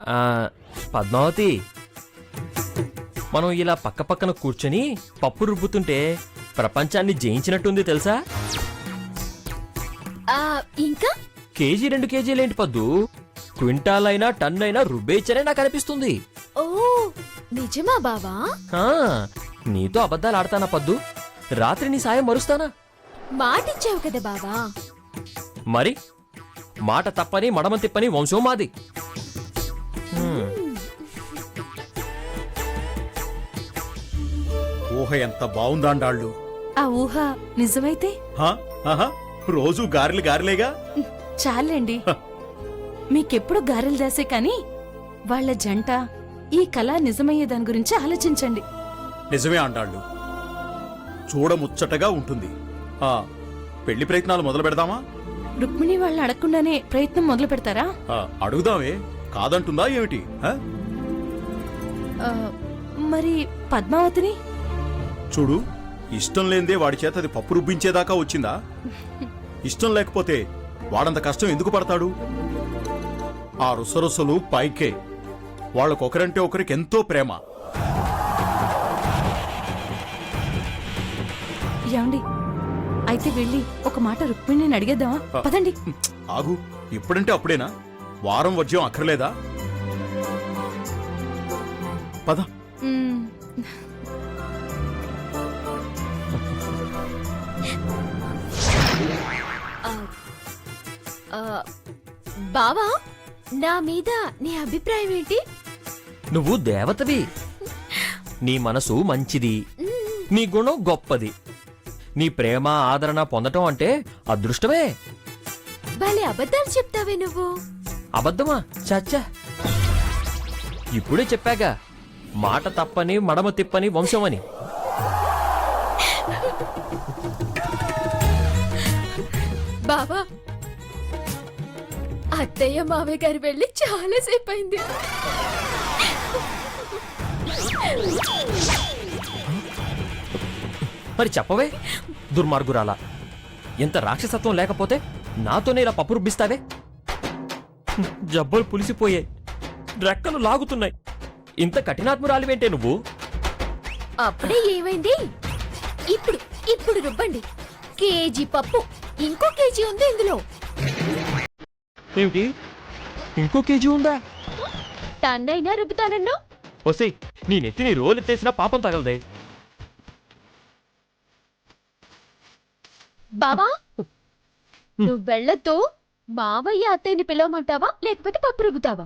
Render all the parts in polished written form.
ఆ, పద్మావతి, మనం ఇలా పక్కపక్కన కూర్చొని పప్పు రుబ్బుతుంటే ప్రపంచాన్ని జయించినట్టుంది తెలుసా? ఇంకా కేజీ 2 కేజీలేంటి పద్దు, క్వింటాల్ అయినా టన్ అయినా రుబ్బేచ్చనే నాకు అనిపిస్తుంది. ఓ నిజమా బావా? ఆ, నీతో అబద్ధాలు ఆడతానా పద్దు? రాత్రి నీ సాయం మరుస్తానా? మాటిచ్చావు కదా బావా. మరి మాట తప్పని మడమ తిప్పని వంశం మాది. ఊహ ఎంత బావుందాండాళ్ళు. ఆ ఊహ నిజమైతే రోజు గారెలు గారెలేగా. చాలండి. మీకెప్పుడు గారెలు దాసే కాని వాళ్ళ జంట ఈ కళ నిజమయ్యే దాని గురించి ఆలోచించండి. నిజమే ఆండాళ్ళు, చూడముచ్చటగా ఉంటుంది. పెళ్లి ప్రయత్నాలు మొదలు పెడదామా? రుక్మిణి వాళ్ళని అడగకుండానే ప్రయత్నం మొదలు పెడతారా? అడుగుదామే, కాదంటుందా ఏమిటి? మరి పద్మావతిని? చూడు, ఇష్టం లేందే వాడి చేత అది పప్పు రుబ్బించేదాకా వచ్చిందా? ఇష్టం లేకపోతే వాడంత కష్టం ఎందుకు పడతాడు? ఆ రుసరుసలు పైకే. వాళ్ళకొకరంటే ఒకరికి ఎంతో ప్రేమ. ఏమండి, అయితే వెళ్ళి ఒక మాట రుక్మిణిని అడిగేద్దామా? పదండి. ఆగు, ఇప్పుడంటే అప్పుడేనా? వారం వజ్యం అక్కర్లేదా? పద. బావా, నా మీద నీ అభిప్రాయం ఏంటి? నువ్వు దేవతవి, నీ మనసు మంచిది, నీ గుణం గొప్పది. నీ ప్రేమ ఆదరణ పొందటం అంటే అదృష్టమే. భలే అబద్ధాలు చెప్తావే నువ్వు. అబద్ధమా? చచ్చా, ఇప్పుడే చెప్పాగా, మాట తప్పని మడమ తిప్పని వంశమని. బావా, అత్తయ్య మావయ్య గారు వెళ్ళి చాలాసేపు అయింది. మరి చెప్పవే దుర్మార్గురాలా, ఎంత రాక్షసత్వం లేకపోతే నాతోనే ఇలా పప్పు రుబ్బిస్తావే? జబ్బలు పులిసిపోయాయి, రెక్కలు లాగుతున్నాయి. ఇంత కఠినాత్మురాలివేంటే నువ్వు? అప్పుడే ఏమైంది? ఇప్పుడు ఇప్పుడు రుబ్బండి. కేజీ పప్పు, ఇంకో కేజీ ఉంది ఇందులో. ఏమిటి, ఇంకో కేజీ ఉందా? టన్ అయినా రుబ్బుతానన్నా. వసే, నీ నెత్తిని రోలెత్తేసినా పాపం తగలదే. బాబా, నువ్వు వెళ్ళతో మావయ్య అత్తయ్యని పిలవమంటావా లేకపోతే పప్పు రుబ్బుతావా?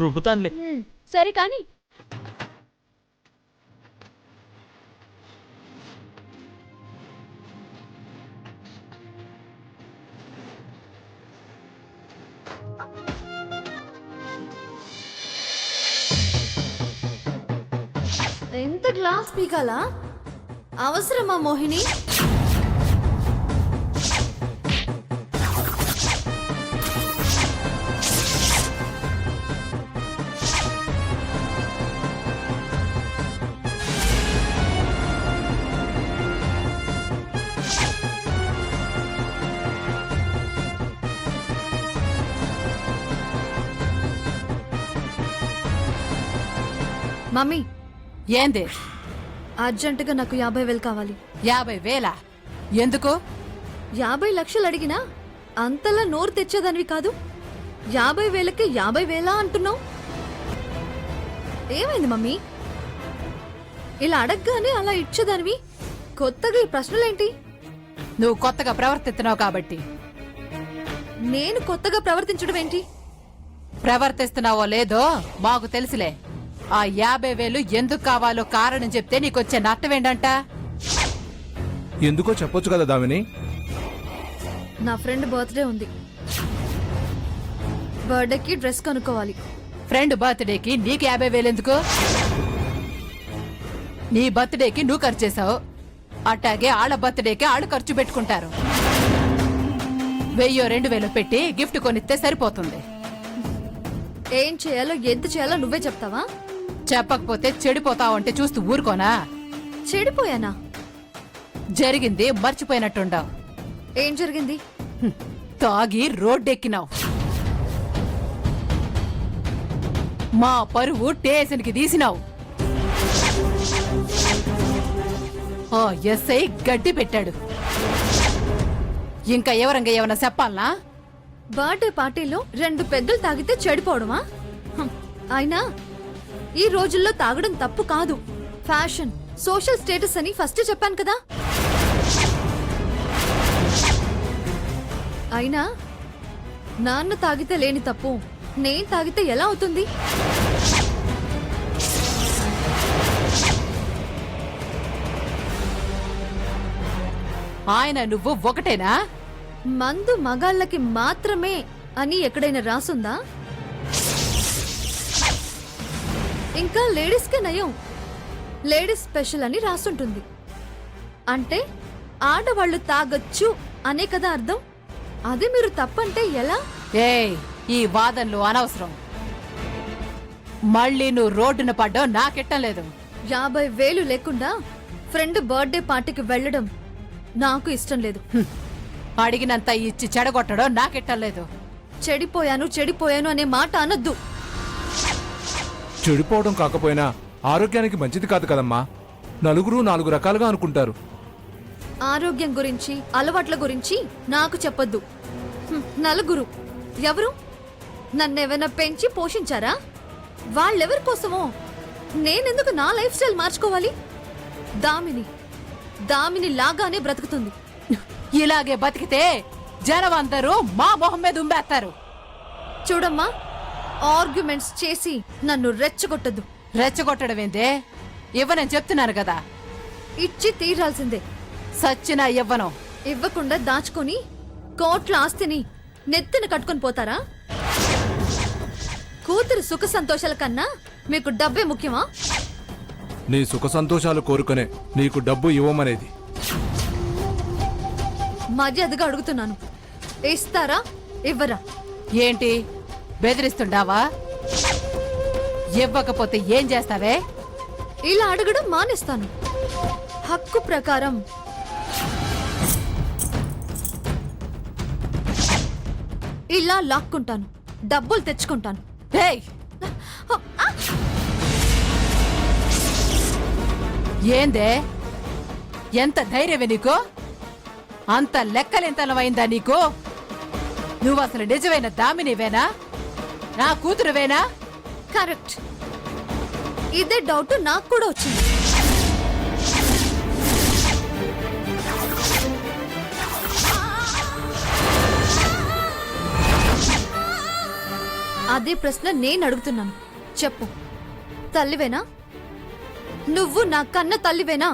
రుబ్బుతానులే. సరే కానీ. ఎంత గ్లాస్ పీకాలా? అవసరమా మోహిని? మమ్మీ, ఏంది? అర్జెంటుగా నాకు 50,000 కావాలి. 50,000? ఎందుకు? 50 లక్షలు అడిగినా అంతలా నోరు తెచ్చేదానివి కాదు. 50,000కి 50,000 అంటున్నావు. ఏమైంది మమ్మీ? ఇలా అడగగానే అలా ఇచ్చేదానివి, కొత్తగా ఈ ప్రశ్నలేంటి? నువ్వు కొత్తగా ప్రవర్తిస్తున్నావు కాబట్టి. నేను కొత్తగా ప్రవర్తించడం ఏంటి? ప్రవర్తిస్తున్నావో లేదో మాకు తెలుసులే. ఆ 50,000 ఎందుకు కావాలో కారణం చెప్తే నీకొచ్చే నష్టమేంటంట? ఎందుకో చెప్పొచ్చు కదా దామిని. నా ఫ్రెండ్ బర్త్డే ఉంది, బర్త్డేకి డ్రెస్ కొనుక్కోవాలి. ఫ్రెండ్ బర్త్డేకి నీకు 50,000 ఎందుకు? నీ బర్త్డేకి నువ్వు ఖర్చు చేసావు, అట్టాగే ఆళ్ళ బర్త్డేకి ఆళ్ళు ఖర్చు పెట్టుకుంటారు. 1,000-2,000 పెట్టి గిఫ్ట్ కొనిస్తే సరిపోతుంది. ఏం చేయాలో ఎంత చేయాలో నువ్వే చెప్తావా? చెప్పకపోతే చెడిపోతావంటే చూస్తూ ఊరుకోనా? చెడిపోయానా? జరిగింది మర్చిపోయినట్టుండవు. ఏం జరిగింది? తాగి రోడ్డెక్కినావు. మా పరువు టేషన్కి తీసినావు. ఆ ఎస్ఐ గడ్డి పెట్టాడు. ఇంకా ఎవరంగా ఏమన్నా చెప్పాలనా? బర్త్డే పార్టీలో 2 పెగ్గులు తాగితే చెడిపోవడమా? అయినా ఈ రోజుల్లో తాగడం తప్పు కాదు, ఫ్యాషన్, సోషల్ స్టేటస్ అని ఫస్ట్ చెప్పాను కదా. అయినా నాన్న తాగితే లేని తప్పు నేను తాగితే ఎలా అవుతుంది? ఆయన నువ్వు ఒకటేనా? మందు మగాళ్ళకి మాత్రమే అని ఎక్కడైనా రాసుందా? ఇంకా లేడీస్కే నయం, లేడీస్ స్పెషల్ అని రాసుంటుంది. అంటే ఆడవాళ్ళు తాగొచ్చు అనే కదా అర్థం. అదే మీరు తప్పంటే ఎలా? ఏయ్, ఈ వాదనలు అనవసరం. మళ్ళీ నువ్వు రోడ్డున పడ్డావు నాకెట్టం లేదు. 50,000 లేకుండా ఫ్రెండ్ బర్త్డే పార్టీకి వెళ్ళడం నాకు ఇష్టం లేదు. అడిగినంత ఇచ్చి చెడగొట్టడం నాకెట్టం లేదు. చెడిపోయాను అనే మాట అనొద్దు. చెడిపోవడం కాకపోయినా ఆరోగ్యానికి మంచిది కాదు కదమ్మా. నలుగురు 4 రకాలుగా అనుకుంటారు. ఆరోగ్యం గురించి, అలవాట్ల గురించి నాకు చెప్పొద్దు. నలుగురు ఎవరు? నన్నేమైనా పెంచి పోషించారా? వాళ్ళెవరి కోసమో నేనెందుకు నా లైఫ్ స్టైల్ మార్చుకోవాలి? దామిని లాగానే బ్రతుకుతుంది. ఇలాగే బతికితే జనం అందరూ మా మొహం మీద ఉమ్మేస్తారు. చూడమ్మా, ఆర్గ్యుమెంట్స్ చేసి నన్ను రెచ్చగొట్టద్దు. రెచ్చగొట్టడం ఏందే? ఇవ్వనని చెప్తున్నాను కదా. ఇచ్చి తీరాల్సిందే. సచ్చినా ఇవ్వను. ఇవ్వకుండా దాచుకొని కోట్ల ఆస్తిని నెత్తిన కట్టుకొని పోతారా? కూతురు సుఖ సంతోషాల కన్నా మీకు డబ్బే ముఖ్యమా? నీ సుఖ సంతోషాలు కోరుకునే నీకు డబ్బు ఇవ్వమనేది. మర్యాదగా అడుగుతున్నాను, ఇస్తారా ఇవ్వరా? ఏంటి బెదిరిస్తుండావా? ఇవ్వకపోతే ఏం చేస్తావే? ఇలా అడగడం మానేస్తాను. హక్కు ప్రకారం ఇలా లాక్కుంటాను, డబ్బులు తెచ్చుకుంటాను. ఏయ్! ఏందే? ఎంత ధైర్యమే నీకు? అంత లెక్కలెంతనమైందా నీకు? నువ్వు అసలు నిజమైన దామినివేనా? నా కూతురువేనా? కరెక్ట్. ఇదే డౌట్ నాకు కూడా వచ్చింది. అదే ప్రశ్న నేను అడుగుతున్నాను. చెప్పు, తల్లివేనా? నువ్వు నా కన్న తల్లివేనా?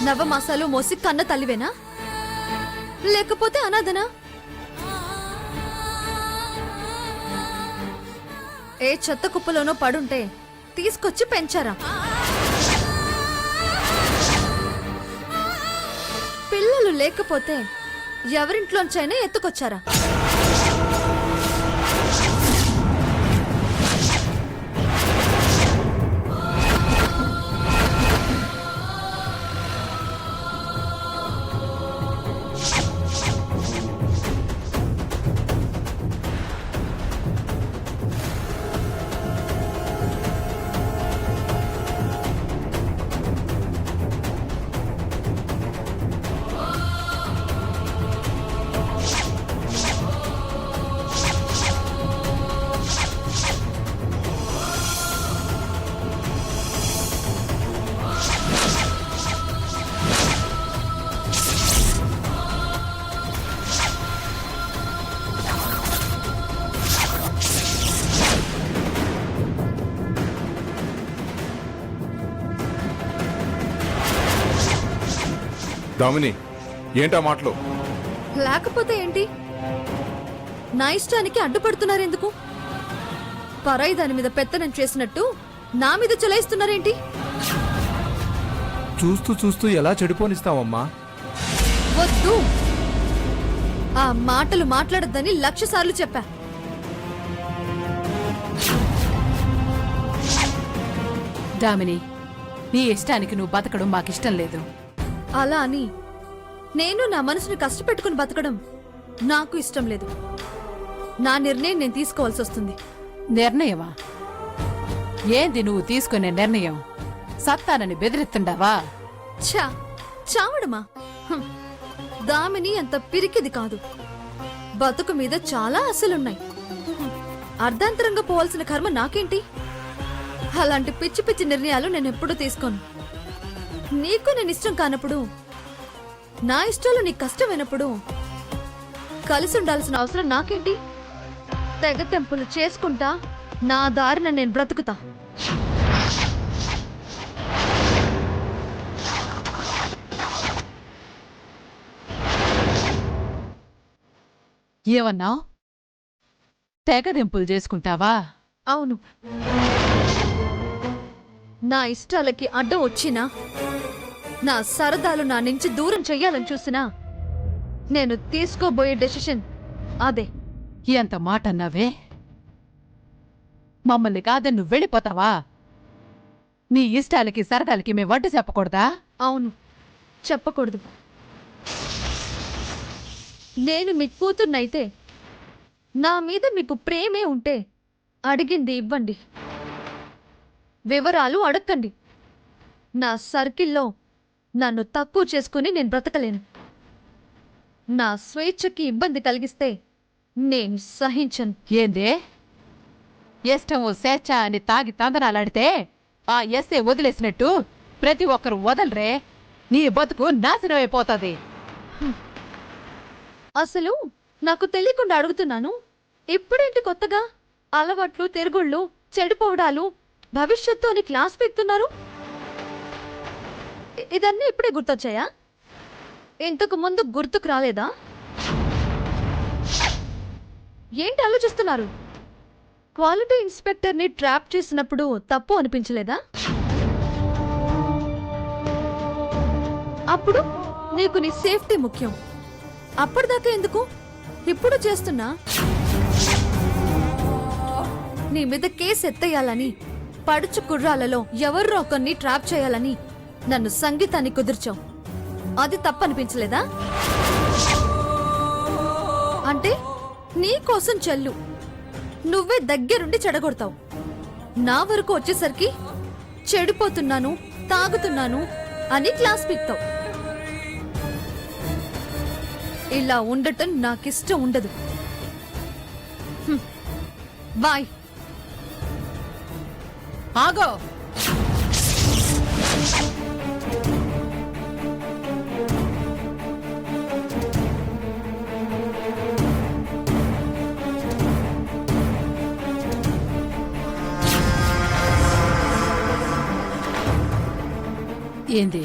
నవమాసాలు మోసి కన్న తల్లివేనా? లేకపోతే అనాథనా? ఏ చెత్త కుప్పలోనో పడుంటే తీసుకొచ్చి పెంచారా? పిల్లలు లేకపోతే ఎవరింట్లోంచైనా ఎత్తుకొచ్చారా? దామిని, ఏంటా మాటలు? లేకపోతే ఏంటి? నా ఇష్టానికి అడ్డుపడుతున్నారెందుకు? పరాయి దాని మీద పెత్తనం చేసినట్టు నా మీద చెలాయిస్తున్నారేంటి? చూస్తూ చూస్తూ ఎలా చెడిపోనిస్తావమ్మా? వద్దు, ఆ మాటలు మాట్లాడొద్దని 1,00,000 సార్లు చెప్పా. దామిని, నీ ఇష్టానికి నువ్వు బతకడం మాకిష్టం లేదు. అలా అని నేను నా మనసుని కష్టపెట్టుకుని బతకడం నాకు ఇష్టం లేదు. నా నిర్ణయం నేను తీసుకోవాల్సి వస్తుంది. నిర్ణయమా? ఏంది నువ్వు తీసుకునే నిర్ణయం? సత్తానని బెదిరిస్తుండావా? చావడమా? హం. దామిని అంత పిరికిది కాదు. బతుకు మీద చాలా ఆశలున్నాయి. అర్ధాంతరంగా పోవాల్సిన కర్మ నాకేంటి? అలాంటి పిచ్చి పిచ్చి నిర్ణయాలు నేను ఎప్పుడూ తీసుకోను. నీకు నేను ఇష్టం కానప్పుడు, నా ఇష్టాలు నీకు కష్టమైనప్పుడు కలిసి ఉండాల్సిన అవసరం నాకేంటి? తెగ తెంపులు చేసుకుంటా నా దారిన నేను బ్రతుకుతా. ఏమన్నావు? తెగదింపులు చేసుకుంటావా? అవును. నా ఇష్టాలకి అడ్డం వచ్చినా, నా సరదాలు నా నుంచి దూరం చెయ్యాలని చూసినా, నేను తీసుకోబోయే డెసిషన్ అదే. ఎంత మాట అన్నావే? మమ్మల్ని కాదని నువ్వు వెళ్ళిపోతావా? నీ ఇష్టాలకి సరదాలకి మేము వడ్డు చెప్పకూడదా? అవును, చెప్పకూడదు. నేను మీ కూతుర్నైతే, నా మీద మీకు ప్రేమే ఉంటే అడిగింది ఇవ్వండి, వివరాలు అడగండి. నా సర్కిల్లో నన్ను తక్కువ చేసుకుని నేను బ్రతకలేను. నా స్వేచ్ఛకి ఇబ్బంది కలిగిస్తే నేను సహించను. ఏందే? ఇష్టము స్వేచ్ఛ అని తాగి తందనాలాడితే ఆ ఎస్ఏ వదిలేసినట్టు ప్రతి ఒక్కరు వదలరే, నీ బతుకు నాశనం అయిపోతుంది. అసలు నాకు తెలియకుండా అడుగుతున్నాను. ఇప్పుడేంటి కొత్తగా అలవాట్లు, తిరుగుళ్ళు, చెడిపోవడాలు, భవిష్యత్తు అని క్లాస్ పెడుతున్నారు? ఇదన్నీ ఇప్పుడే గుర్తొచ్చాయా? ఇంతకు ముందు గుర్తుకు రాలేదా? ఏంటి ఆలోచిస్తున్నారు? క్వాలిటీ ఇన్స్పెక్టర్ని ట్రాప్ చేసినప్పుడు తప్పు అనిపించలేదా? అప్పుడు నీకు నీ సేఫ్టీ ముఖ్యం. అప్పటిదాకా ఎందుకు? ఇప్పుడు చేస్తున్నా. నీ మీద కేసు ఎత్తేయాలని, పడుచు కుర్రాలలో ఎవరినో ఒకరిని ట్రాప్ చేయాలని నన్ను సంగీతాన్ని కుదిర్చావు. అది తప్పనిపించలేదా? అంటే నీ కోసం చెల్లు నువ్వే దగ్గరుండి చెడగొడతావు. నా వరకు వచ్చేసరికి చెడిపోతున్నాను, తాగుతున్నాను అని క్లాస్ పీక్తావు. ఇలా ఉండటం నాకిష్టం ఉండదు. బాయ్. ఆగో! ఏంది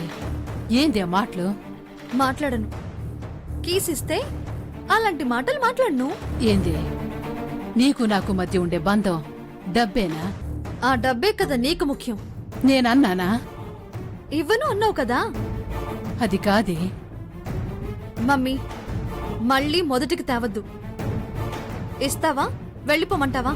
ఏంది ఆ మాటలు? మాట్లాడను. కీసిస్తే అలాంటి మాటలు మాట్లాడను. ఏంది నీకు నాకు మధ్య ఉండే బంధం డబ్బేనా? ఆ డబ్బే కదా నీకు ముఖ్యం. నేనన్నానా? ఇవ్వను అన్నావు కదా. అది కాదే. మమ్మీ, మళ్ళీ మొదటికి తేవద్దు. ఇస్తావా? వెళ్ళిపోమంటావా?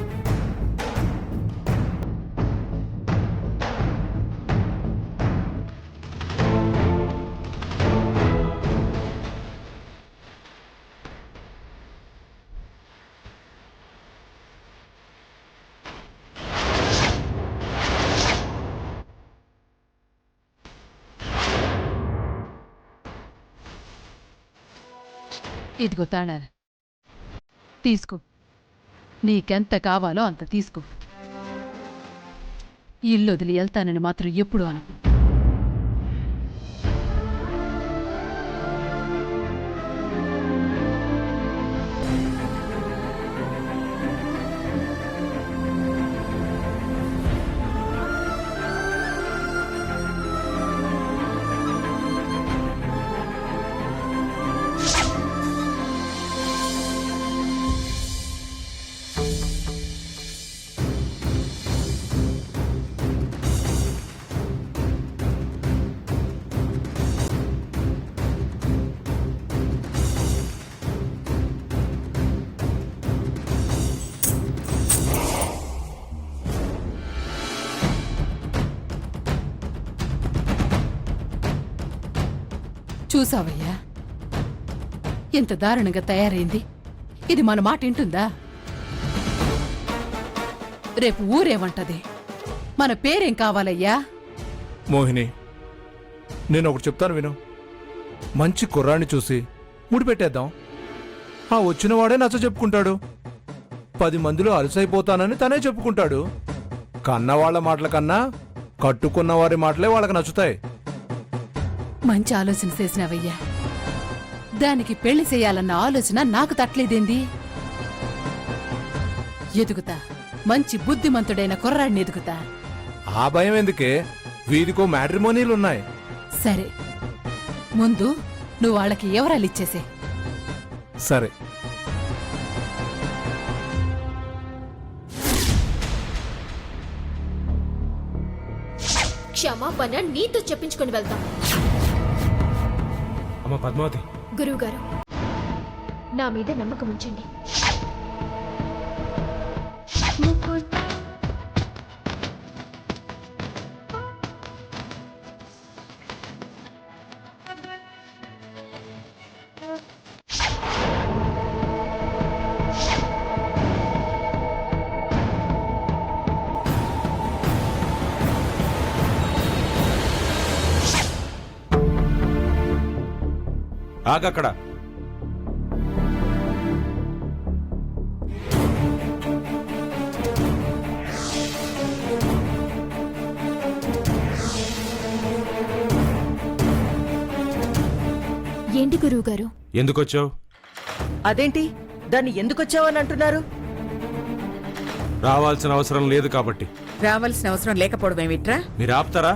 ఇదిగో తాళారు, తీసుకో. నీకెంత కావాలో అంత తీసుకో. ఇల్లు వదిలి వెళ్తానని మాత్రం ఎప్పుడు అను. చూసావయ్యా ఎంత దారుణంగా తయారైంది. ఇది మన మాట వింటుందా? రేపు ఊరేమంటది? మన పేరేం కావాలయ్యా? మోహిని, నేను ఒకటి చెప్తాను విను. మంచి కుర్రాన్ని చూసి ముడిపెట్టేద్దాం. ఆ వచ్చినవాడే నచ్చ చెప్పుకుంటాడు. 10 మందిలో అలసైపోతానని తనే చెప్పుకుంటాడు. కన్నవాళ్ల మాటల కన్నా కట్టుకున్న వారి మాటలే వాళ్ళకి నచ్చుతాయి. మంచి ఆలోచన చేసినావయ్యా. దానికి పెళ్లి చేయాలన్న ఆలోచన నాకు తట్లేదేంది? ఎదుగుతా, మంచి బుద్ధిమంతుడైన కుర్రాడిని ఎదుగుతా. ఆ భయం ఎందుకే? వీధికో మ్యాట్రిమోనీలున్నాయి. సరే, ముందు నువ్వు వాళ్ళకి ఎవరాలు ఇచ్చేసే. సరే, క్షమాపణ నీతో చెప్పించుకొని వెళ్తాం. అమ్మ పద్మావతి, గురువు గారు, నా మీద నమ్మకం ఉంచండి. ఆగక్కడ. ఏంటి గురువు గారు? ఎందుకొచ్చావు? అదేంటి, దాన్ని ఎందుకొచ్చావని అంటున్నారు? రావాల్సిన అవసరం లేదు కాబట్టి. రావాల్సిన అవసరం లేకపోవడం ఏమిట్రా? మీరు ఆపుతారా?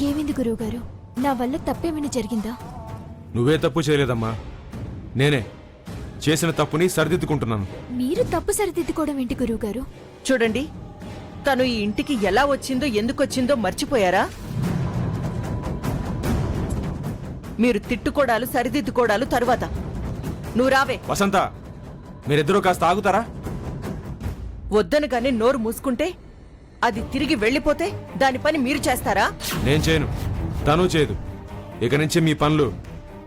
ఏమైంది గురువు గారు? నా వల్ల తప్పేమైనా జరిగిందా? నువ్వే తప్పు చేయలేదమ్మా, నేనే చేసిన తప్పుని సరిదిద్దుకుంటున్నాను. మీరు తప్పు సరిదిద్దుకోవడం ఏంటి గురువు గారు? చూడండి, తను ఈ ఇంటికి ఎలా వచ్చిందో ఎందుకొచ్చిందో మర్చిపోయారా? మీరు తిట్టుకోడాలు సరిదిద్దుకోడాలు తరువాత. నువ్వు రావే. వసంత, మీరిద్దరూ కాస్త ఆగుతారా? వద్దనుగానే నోరు మూసుకుంటే అది తిరిగి వెళ్ళిపోతే దాని పని మీరు చేస్తారా? నేను చేయను, తను చేయదు. ఇక నుంచి మీ పనులు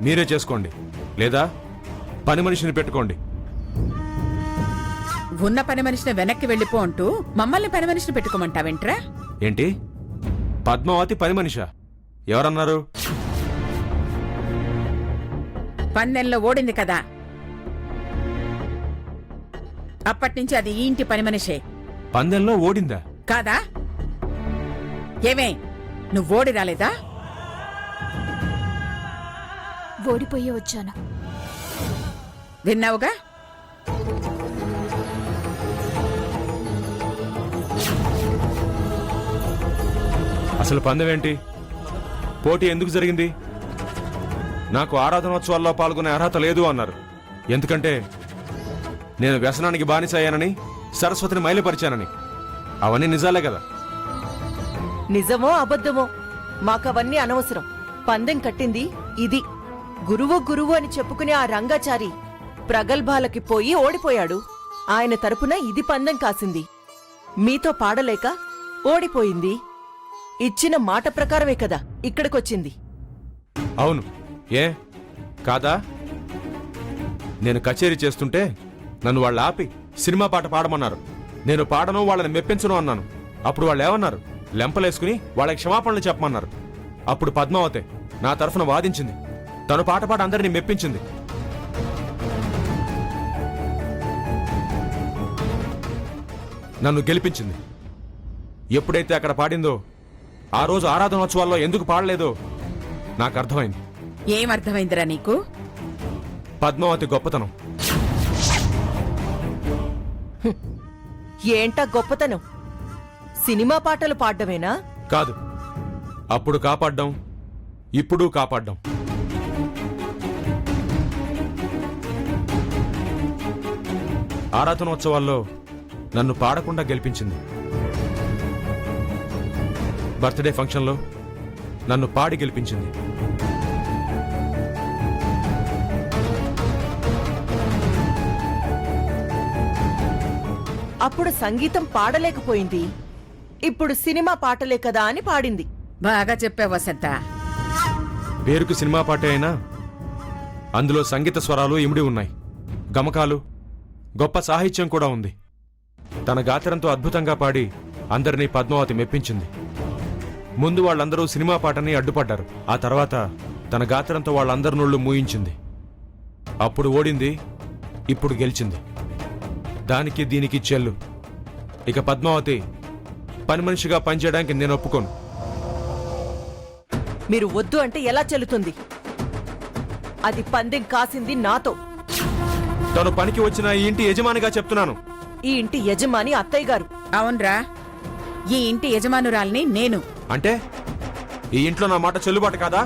మీరే చేసుకోండి, లేదా పని మనిషిని పెట్టుకోండి. ఉన్న పని మనిషిని వెనక్కి వెళ్ళిపో అంటూ మమ్మల్ని పని మనిషిని పెట్టుకోమంటావేంట్రా? ఏంటి, పద్మావతి పని మనిషా? ఎవరన్నారు? పన్నెల్లో ఓడింది కదా, అప్పటినుంచి అది ఈ ఇంటి పని మనిషే పందెంలో ఓడిందా? కాదా? ఏమే, నువ్వు ఓడి రాలేదా? ఓడిపోయే వచ్చాను. విన్నావుగా? అసలు పందెం ఏంటి? పోటీ ఎందుకు జరిగింది? నాకు ఆరాధనోత్సవాల్లో పాల్గొనే అర్హత లేదు అన్నారు. ఎందుకంటే నేను వ్యసనానికి బానిస అయ్యానని, సరస్వతిని మైలుపరిచానని. అవన్నీ నిజాలే కదా. నిజమో అబద్ధమో మాకవన్నీ అనవసరం. పందెం కట్టింది ఇది. గురువు గురువు అని చెప్పుకునే ఆ రంగాచారి ప్రగల్భాలకి పోయి ఓడిపోయాడు. ఆయన తరపున ఇది పందెం కాసింది. మీతో పాడలేక ఓడిపోయింది. ఇచ్చిన మాట ప్రకారమే కదా ఇక్కడికొచ్చింది. అవును, ఏ కాదా? నేను కచేరీ చేస్తుంటే నన్ను వాళ్ళు ఆపి సినిమా పాట పాడమన్నారు. నేను పాడను, వాళ్ళని మెప్పించను అన్నాను. అప్పుడు వాళ్ళు ఏమన్నారు? లెంపలేసుకుని వాళ్ళకి క్షమాపణలు చెప్పమన్నారు. అప్పుడు పద్మావతి నా తరఫున వాదించింది. తను పాట పాట అందరినీ మెప్పించింది. నన్ను గెలిపించింది. ఎప్పుడైతే అక్కడ పాడిందో, ఆ రోజు ఆరాధనోత్సవాల్లో ఎందుకు పాడలేదో నాకు అర్థమైంది. ఏమర్థమైందిరా నీకు? పద్మావతి గొప్పతనం. ఏంటా గొప్పతనం? సినిమా పాటలు పాడ్డమేనా? కాదు, అప్పుడు కాపాడ్డం, ఇప్పుడు కాపాడ్డం. ఆరాధనోత్సవాల్లో నన్ను పాడకుండా గెలిపించింది. బర్త్డే ఫంక్షన్లో నన్ను పాడి గెలిపించింది. అప్పుడు సంగీతం పాడలేకపోయింది. ఇప్పుడు సినిమా పాటలే కదా అని పాడింది. బాగా చెప్పావు వసంత. పేరుకు సినిమా పాటే అయినా అందులో సంగీత స్వరాలు ఇమిడి ఉన్నాయి, గమకాలు, గొప్ప సాహిత్యం కూడా ఉంది. తన గాత్రంతో అద్భుతంగా పాడి అందరినీ పద్మావతి మెప్పించింది. ముందు వాళ్ళందరూ సినిమా పాటని అడ్డుపడ్డారు. ఆ తర్వాత తన గాత్రంతో వాళ్ళందరి నోళ్లు మూయించింది. అప్పుడు ఓడింది, ఇప్పుడు గెలిచింది. దానికి దీనికి చెల్లు. ఇక పద్మావతి పని మనిషిగా పనిచేయడానికి నేను ఒప్పుకోను. మీరు వద్దు అంటే ఎలా చెల్లుతుంది? అది పందెం కాసింది నాతో. తను పనికి వచ్చిన ఈ ఇంటి యజమానిగా చెప్తున్నాను. ఈ ఇంటి యజమాని అత్తయ్య గారు. అవునరా, ఈ ఇంటి యజమానురాల్ని నేను. అంటే ఈ ఇంట్లో నా మాట చెల్లుబాటు కాదా?